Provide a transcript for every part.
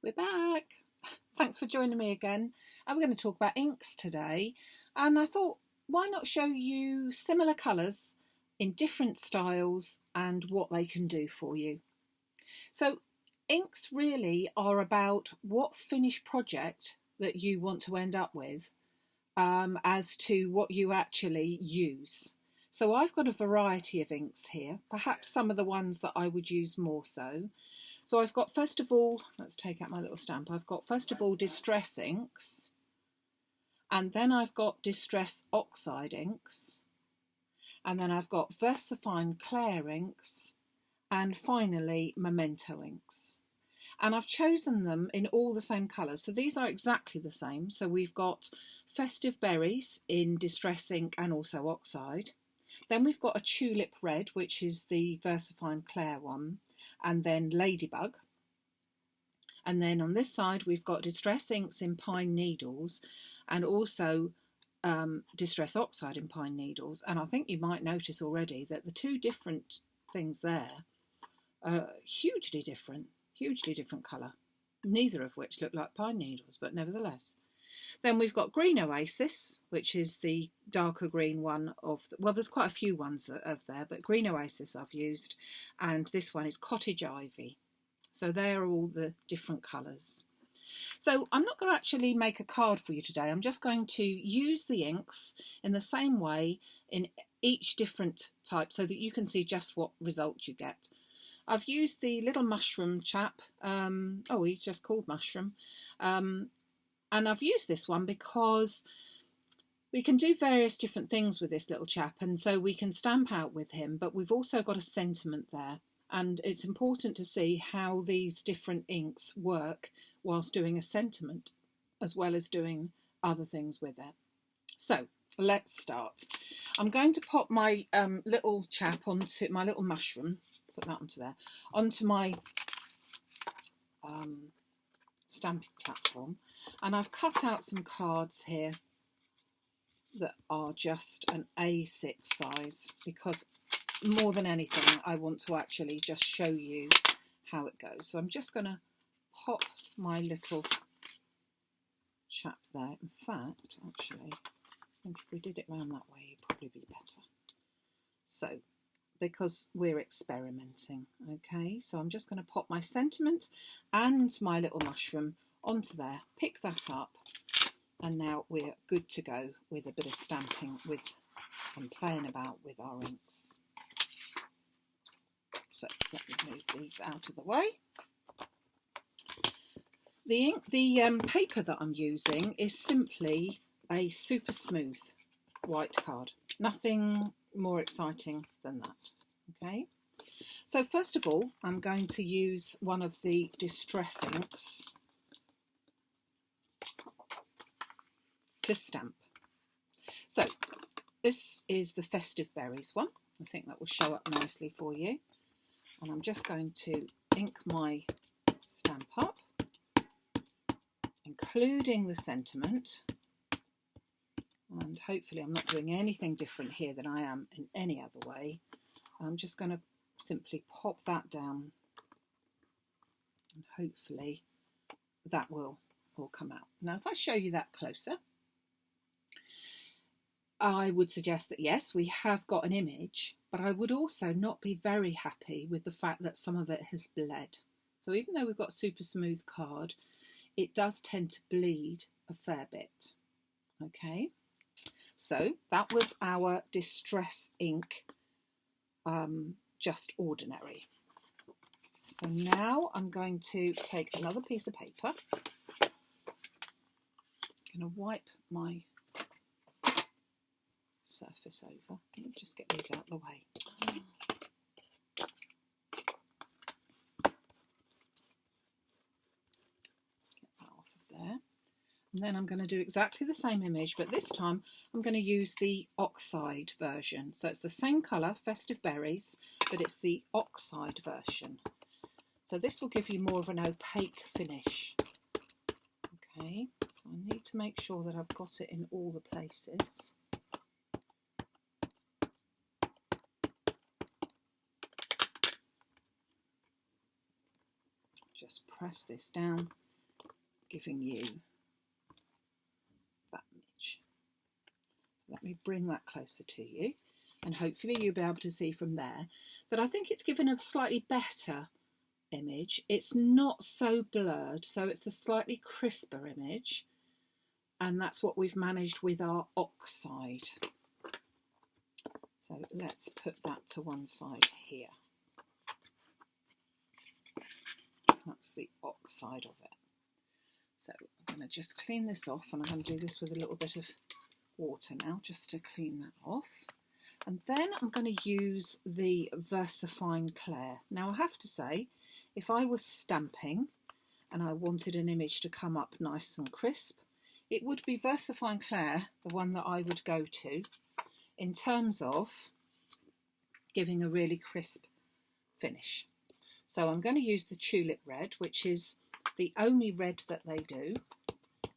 We're back. Thanks for joining me again. And we're going to talk about inks today. And I thought, why not show you similar colours in different styles and what they can do for you. So inks really are about what finished project that you want to end up with as to what you actually use. So I've got a variety of inks here, perhaps some of the ones that I would use more so. So I've got, first of all, let's take out my little stamp. I've got, first of all, Distress inks. And then I've got Distress Oxide inks. And then I've got VersaFine Clair inks. And finally, Memento inks. And I've chosen them in all the same colours. So these are exactly the same. So we've got Festive Berries in Distress ink and also Oxide. Then we've got a Tulip Red, which is the VersaFine Clair one, and then Ladybug. And then on this side, we've got Distress Inks in Pine Needles and also Distress Oxide in Pine Needles. And I think you might notice already that the two different things there are hugely different colour, neither of which look like pine needles, but nevertheless. Then we've got Green Oasis, which is the darker green one of, well, there's quite a few ones of there, but Green Oasis I've used, and this one is Cottage Ivy. So they are all the different colours. So I'm not going to actually make a card for you today. I'm just going to use the inks in the same way in each different type so that you can see just what result you get. I've used the little mushroom chap. He's just called Mushroom. And I've used this one because we can do various different things with this little chap, and so we can stamp out with him, but we've also got a sentiment there, and it's important to see how these different inks work whilst doing a sentiment as well as doing other things with it. So let's start. I'm going to pop my little chap onto my little mushroom, put that onto there, onto my stamping platform. And I've cut out some cards here that are just an A6 size because more than anything I want to actually just show you how it goes. So I'm just going to pop my little chap there. In fact, actually, I think if we did it round that way it'd probably be better. So, because we're experimenting, okay? So I'm just going to pop my sentiment and my little mushroom onto there, pick that up, and now we're good to go with a bit of stamping with and playing about with our inks. So let me move these out of the way. The paper that I'm using is simply a super smooth white card. Nothing more exciting than that. Okay. So first of all, I'm going to use one of the Distress inks to stamp. So this is the Festive Berries one. I think that will show up nicely for you. And I'm just going to ink my stamp up, including the sentiment. And hopefully I'm not doing anything different here than I am in any other way. I'm just going to simply pop that down and hopefully that will all come out. Now if I show you that closer, I would suggest that yes, we have got an image, but I would also not be very happy with the fact that some of it has bled. So even though we've got super smooth card, it does tend to bleed a fair bit. Okay, so that was our Distress ink, just ordinary. So now I'm going to take another piece of paper. I'm going to wipe my surface over. Let me just get these out of the way. Get that off of there. And then I'm going to do exactly the same image, but this time I'm going to use the Oxide version. So it's the same colour, Festive Berries, but it's the Oxide version. So this will give you more of an opaque finish. Okay, so I need to make sure that I've got it in all the places. Just press this down giving you that image. So let me bring that closer to you, and hopefully you'll be able to see from there that I think it's given a slightly better image. It's not so blurred, so it's a slightly crisper image, and that's what we've managed with our oxide. So let's put that to one side here. That's the oxide of it. So I'm going to just clean this off, and I'm going to do this with a little bit of water now just to clean that off. And then I'm going to use the VersaFine Clair. Now I have to say, if I was stamping and I wanted an image to come up nice and crisp, it would be VersaFine Clair, the one that I would go to, in terms of giving a really crisp finish. So I'm going to use the Tulip Red, which is the only red that they do.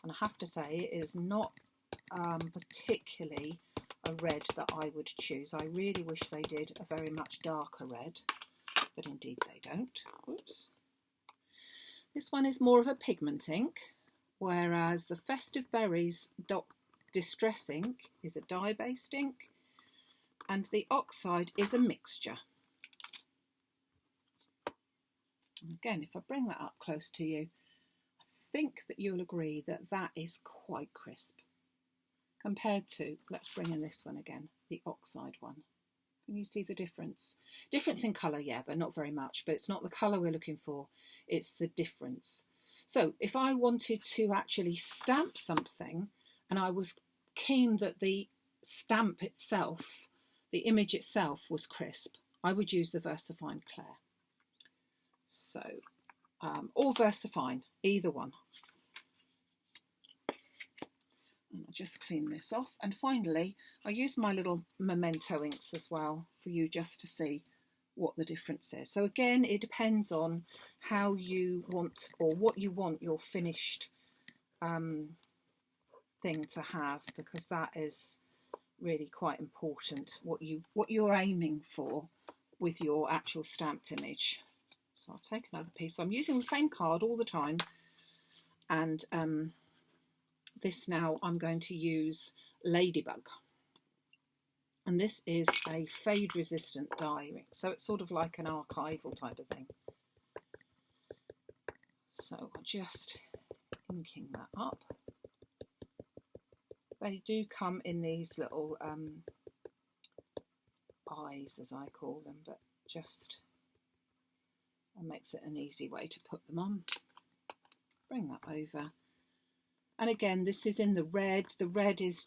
And I have to say, it is not particularly a red that I would choose. I really wish they did a very much darker red, but indeed they don't. Oops. This one is more of a pigment ink, whereas the Festive Berries Distress Ink is a dye-based ink, and the Oxide is a mixture. And again, if I bring that up close to you, I think that you'll agree that that is quite crisp compared to, let's bring in this one again, the Oxide one. Can you see the difference? Difference in colour, yeah, but not very much. But it's not the colour we're looking for, it's the difference. So if I wanted to actually stamp something and I was keen that the stamp itself, the image itself was crisp, I would use the VersaFine Clair. So, or VersaFine, either one. And I'll just clean this off. And finally, I use my little Memento Inks as well for you just to see what the difference is. So again, it depends on how you want, or what you want your finished thing to have, because that is really quite important, what you're aiming for with your actual stamped image. So I'll take another piece. So I'm using the same card all the time, and this now I'm going to use Ladybug, and this is a fade resistant die ring, so it's sort of like an archival type of thing. So I'm just inking that up. They do come in these little eyes, as I call them, but just that makes it an easy way to put them on. Bring that over. And again, this is in the red. The red is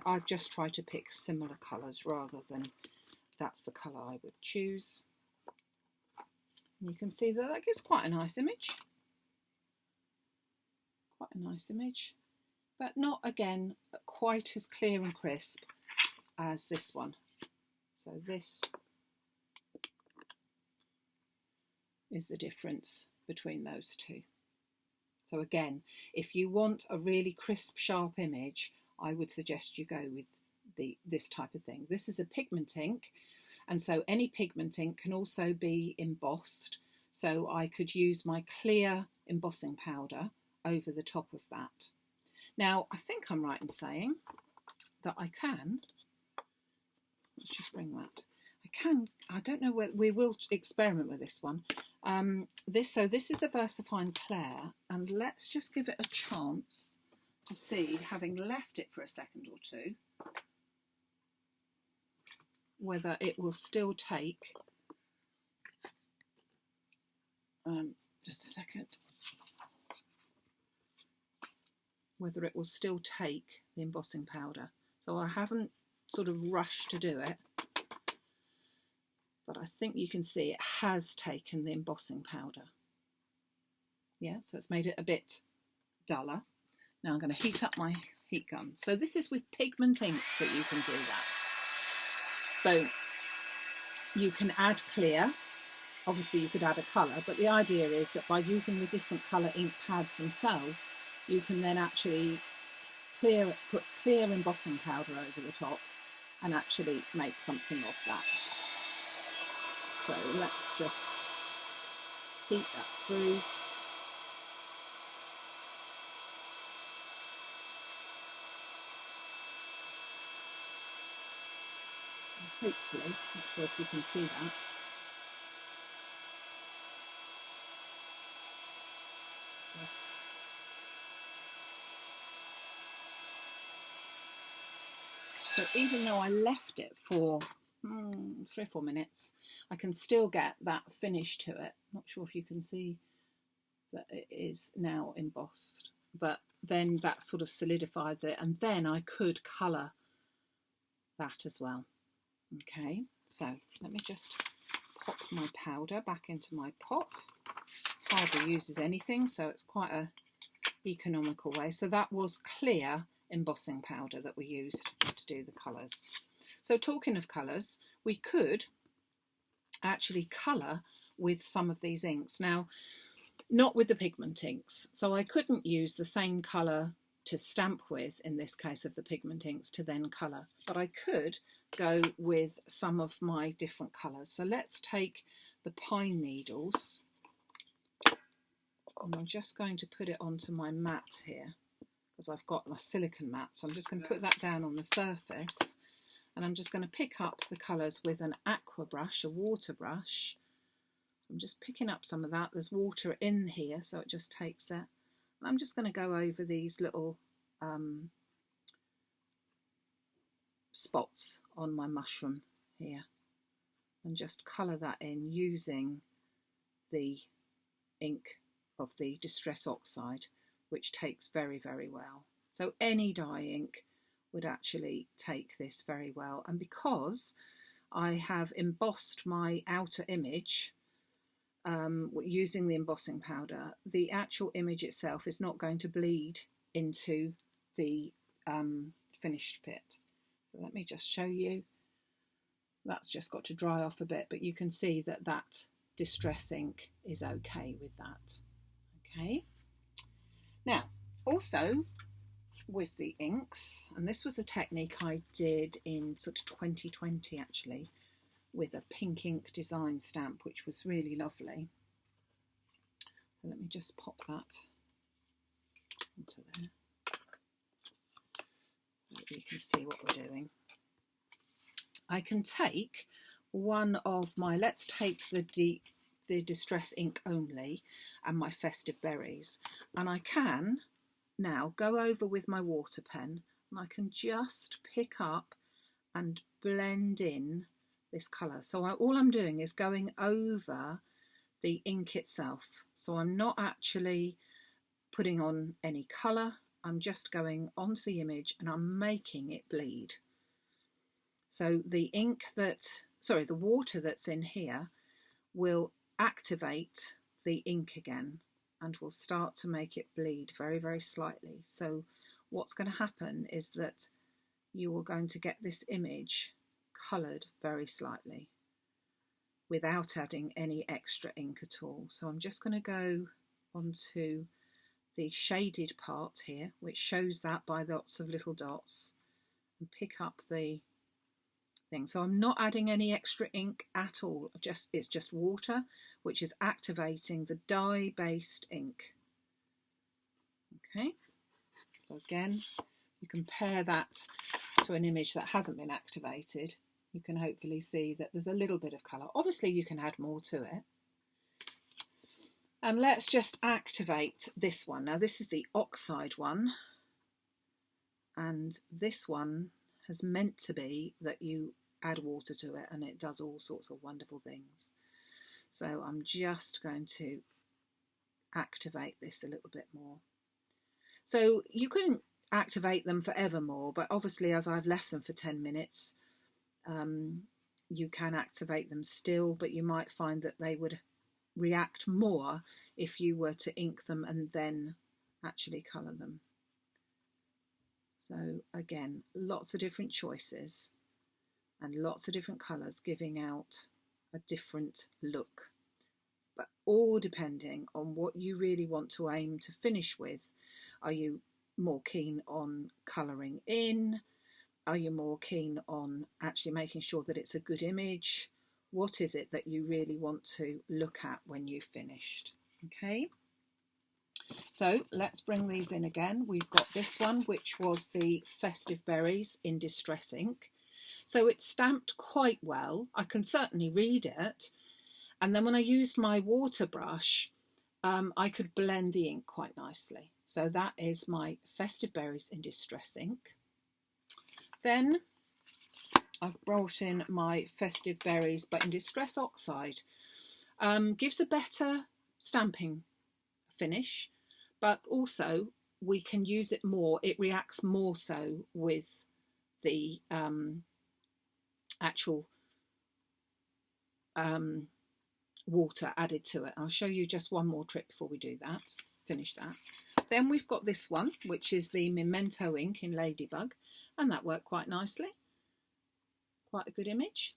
I've just tried to pick similar colours rather than that's the colour I would choose. And you can see that that gives quite a nice image. Quite a nice image. But not, again, quite as clear and crisp as this one. So this is the difference between those two. So again, if you want a really crisp, sharp image, I would suggest you go with this type of thing. This is a pigment ink, and so any pigment ink can also be embossed. So I could use my clear embossing powder over the top of that. Now, I think I'm right in saying that I can, let's just bring that, I don't know whether we will experiment with this one. So this is the VersaFine Clair, and let's just give it a chance to see, having left it for a second or two, whether it will still take, just a second, whether it will still take the embossing powder. So I haven't sort of rushed to do it, but I think you can see it has taken the embossing powder. Yeah, so it's made it a bit duller. Now I'm going to heat up my heat gun. So this is with pigment inks that you can do that. So you can add clear. Obviously you could add a colour, but the idea is that by using the different colour ink pads themselves, you can then actually put clear embossing powder over the top and actually make something of that. So let's just heat that through. hopefully. Not sure if you can see that. So even though I left it for 3 or 4 minutes, I can still get that finish to it. Not sure if you can see that it is now embossed, but then that sort of solidifies it, and then I could colour that as well. Okay, so let me just pop my powder back into my pot. Hardly uses anything, so it's quite a economical way. So that was clear embossing powder that we used to do the colours. So talking of colours, we could actually colour with some of these inks. Now, not with the pigment inks, so I couldn't use the same colour to stamp with, in this case of the pigment inks, to then colour, but I could go with some of my different colours. So let's take the pine needles, and I'm just going to put it onto my mat here, because I've got my silicone mat, so I'm just going to put that down on the surface, and I'm just going to pick up the colours with an aqua brush, a water brush. I'm just picking up some of that. There's water in here, so it just takes it. And I'm just going to go over these little spots on my mushroom here and just colour that in using the ink of the Distress Oxide, which takes very, very well. So any dye ink would actually take this very well. And because I have embossed my outer image using the embossing powder, the actual image itself is not going to bleed into the finished bit. So let me just show you. That's just got to dry off a bit, but you can see that that Distress ink is okay with that. Okay. Now, also with the inks, and this was a technique I did in sort of 2020 actually, with a pink ink design stamp, which was really lovely. So let me just pop that onto there, so you can see what we're doing. I can take one of my, let's take the Distress ink only and my Festive berries, and I can now go over with my water pen, and I can just pick up and blend in this colour. So all I'm doing is going over the ink itself. So I'm not actually putting on any colour, I'm just going onto the image and I'm making it bleed. So the water that's in here will activate the ink again and will start to make it bleed very, very slightly. So what's going to happen is that you are going to get this image coloured very slightly without adding any extra ink at all. So I'm just going to go onto the shaded part here, which shows that by lots of little dots, and pick up the thing. So I'm not adding any extra ink at all. It's just water, which is activating the dye-based ink. Okay, so again, you compare that to an image that hasn't been activated. You can hopefully see that there's a little bit of colour. Obviously you can add more to it. And let's just activate this one. Now this is the Oxide one, and this one has meant to be that you add water to it and it does all sorts of wonderful things. So I'm just going to activate this a little bit more. So you couldn't activate them forevermore, but obviously as I've left them for 10 minutes, you can activate them still, but you might find that they would react more if you were to ink them and then actually colour them. So again, lots of different choices and lots of different colours giving out a different look, but all depending on what you really want to aim to finish with. Are you more keen on colouring in? Are you more keen on actually making sure that it's a good image? What is it that you really want to look at when you've finished? Okay, so let's bring these in again. We've got this one, which was the Festive Berries in Distress ink. So it's stamped quite well. I can certainly read it. And then when I used my water brush, I could blend the ink quite nicely. So that is my Festive Berries in Distress ink. Then I've brought in my Festive Berries but in Distress Oxide. Gives a better stamping finish, but also we can use it more. It reacts more so with the actual water added to it. I'll show you just one more trick before we do that, finish that. Then we've got this one, which is the Memento Ink in Ladybug, and that worked quite nicely. Quite a good image.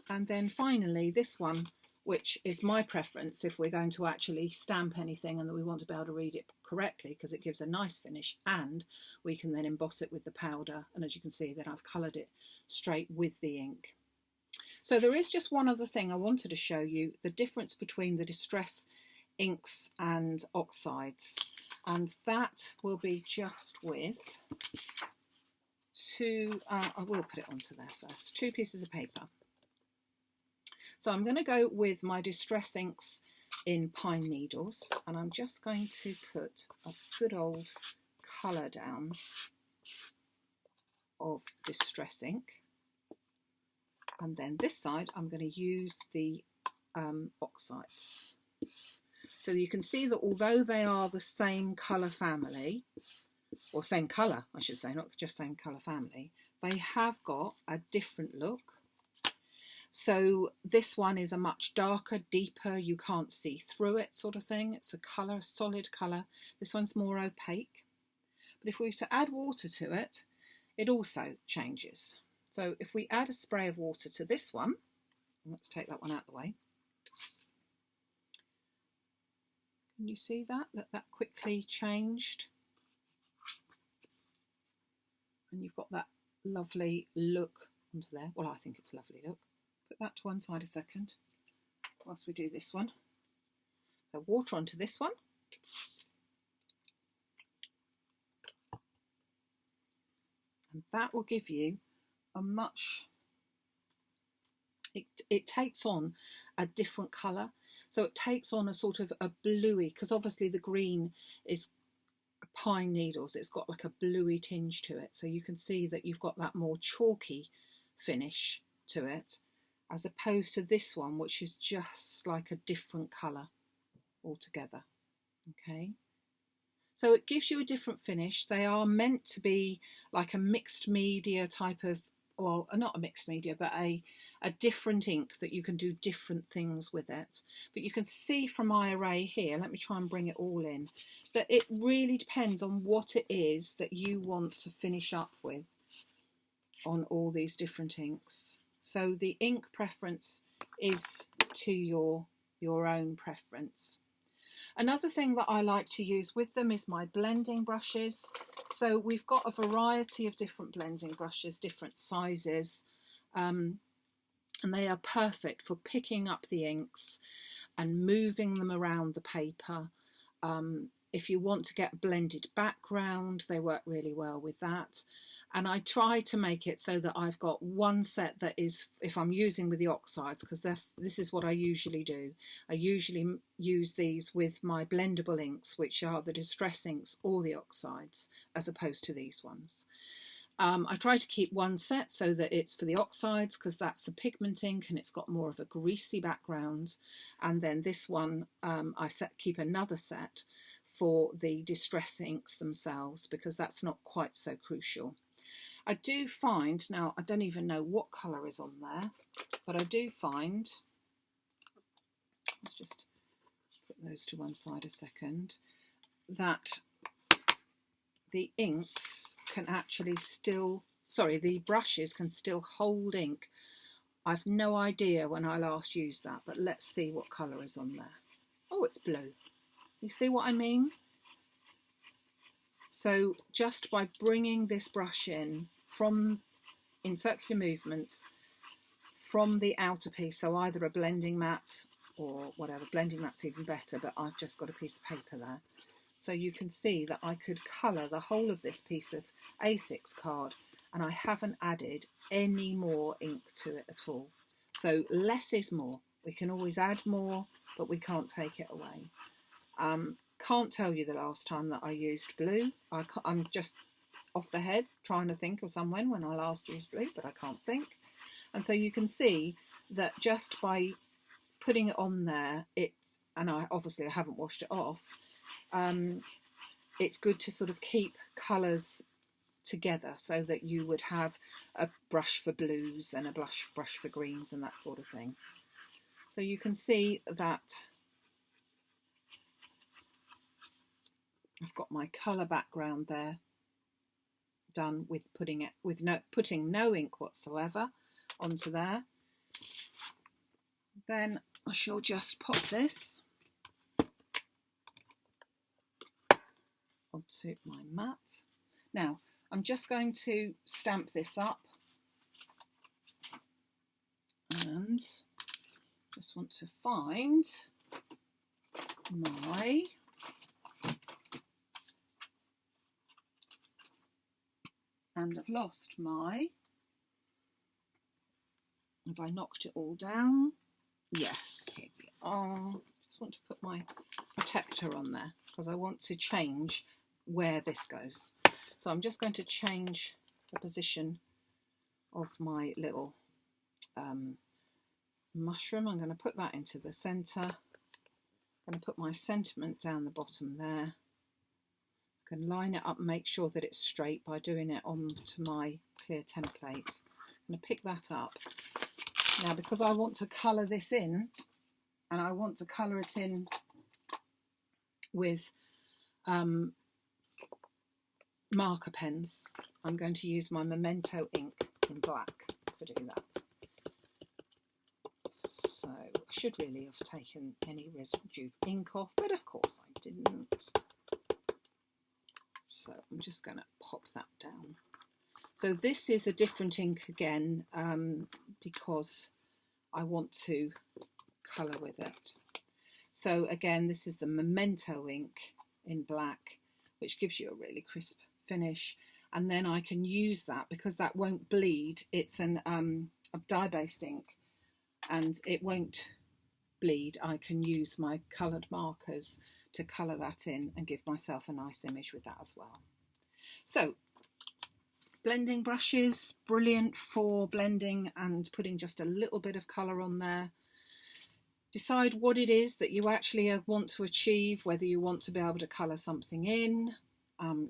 And then finally this one, which is my preference if we're going to actually stamp anything and that we want to be able to read it correctly, because it gives a nice finish and we can then emboss it with the powder. And as you can see, then I've coloured it straight with the ink. So there is just one other thing I wanted to show you, the difference between the Distress inks and Oxides. And that will be just with two, I will put it onto there first, 2 pieces of paper. So I'm going to go with my Distress inks in Pine Needles, and I'm just going to put a good old colour down of Distress ink. And then this side I'm going to use the Oxides. So you can see that although they are the same colour family, or same colour I should say, not just same colour family, they have got a different look. So this one is a much darker, deeper, you can't see through it sort of thing. It's a colour, a solid colour. This one's more opaque. But if we were to add water to it, it also changes. So if we add a spray of water to this one, let's take that one out of the way. Can you see that quickly changed? And you've got that lovely look onto there. Well, I think it's a lovely look. Put that to one side a second whilst we do this one. So water onto this one. And that will give you a much, it takes on a different colour. So it takes on a sort of a bluey, because obviously the green is Pine Needles. It's got like a bluey tinge to it. So you can see that you've got that more chalky finish to it, as opposed to this one, which is just like a different colour altogether. Okay, so it gives you a different finish. They are meant to be like a mixed media type of, well, not a mixed media, but a different ink that you can do different things with it. But you can see from my array here, let me try and bring it all in, that it really depends on what it is that you want to finish up with on all these different inks. So the ink preference is to your own preference. Another thing that I like to use with them is my blending brushes. So we've got a variety of different blending brushes, different sizes, and they are perfect for picking up the inks and moving them around the paper. If you want to get a blended background, they work really well with that. And I try to make it so that I've got one set that is, if I'm using with the Oxides, because this is what I usually do. I usually use these with my blendable inks, which are the Distress inks or the Oxides, as opposed to these ones. I try to keep one set so that it's for the Oxides, because that's the pigment ink and it's got more of a greasy background. And then this one, I keep another set for the Distress inks themselves, because that's not quite so crucial. I do find, now I don't even know what colour is on there, but I do find, let's just put those to one side a second, that the inks can actually still, the brushes can still hold ink. I've no idea when I last used that, but let's see what colour is on there. Oh, it's blue. You see what I mean? So just by bringing this brush in circular movements from the outer piece, so either a blending mat or whatever, blending mat's even better, but I've just got a piece of paper there. So you can see that I could colour the whole of this piece of A6 card and I haven't added any more ink to it at all. So less is more. We can always add more, but we can't take it away. Can't tell you the last time that I used blue. I'm just off the head trying to think of when I last used blue, but I can't think. And so you can see that just by putting it on there, and I haven't washed it off, it's good to sort of keep colours together, so that you would have a brush for blues and a brush for greens and that sort of thing. So you can see that I've got my colour background there done with putting no ink whatsoever onto there. Then I shall just pop this onto my mat. Now I'm just going to stamp this up, and just want to find my and I've lost my, have I knocked it all down? Yes, here we are. Just want to put my protector on there because I want to change where this goes. So I'm just going to change the position of my little mushroom. I'm going to put that into the centre. I'm going to put my sentiment down the bottom there. I can line it up and make sure that it's straight by doing it onto my clear template. I'm going to pick that up. Now, because I want to colour this in, and I want to colour it in with marker pens, I'm going to use my Memento Ink in black to do that. So I should really have taken any residue ink off, but of course I didn't. So I'm just going to pop that down. So this is a different ink again, because I want to colour with it. So again, this is the Memento Ink in black, which gives you a really crisp finish. And then I can use that because that won't bleed. It's a dye-based ink and it won't bleed. I can use my coloured markers to colour that in and give myself a nice image with that as well. So blending brushes, brilliant for blending and putting just a little bit of colour on there. Decide what it is that you actually want to achieve, whether you want to be able to colour something in,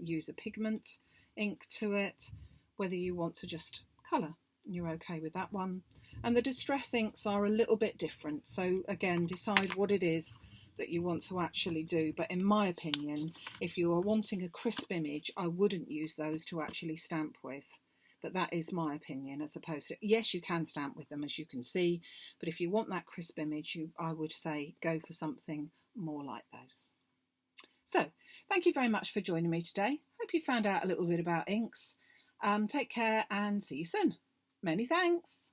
use a pigment ink to it, whether you want to just colour. You're okay with that one. And the distress inks are a little bit different. So again, decide what it is that you want to actually do. But in my opinion, if you are wanting a crisp image, I wouldn't use those to actually stamp with. But that is my opinion, as opposed to, yes, you can stamp with them, as you can see. But if you want that crisp image, I would say go for something more like those. So thank you very much for joining me today. Hope you found out a little bit about inks. Take care and see you soon. Many thanks.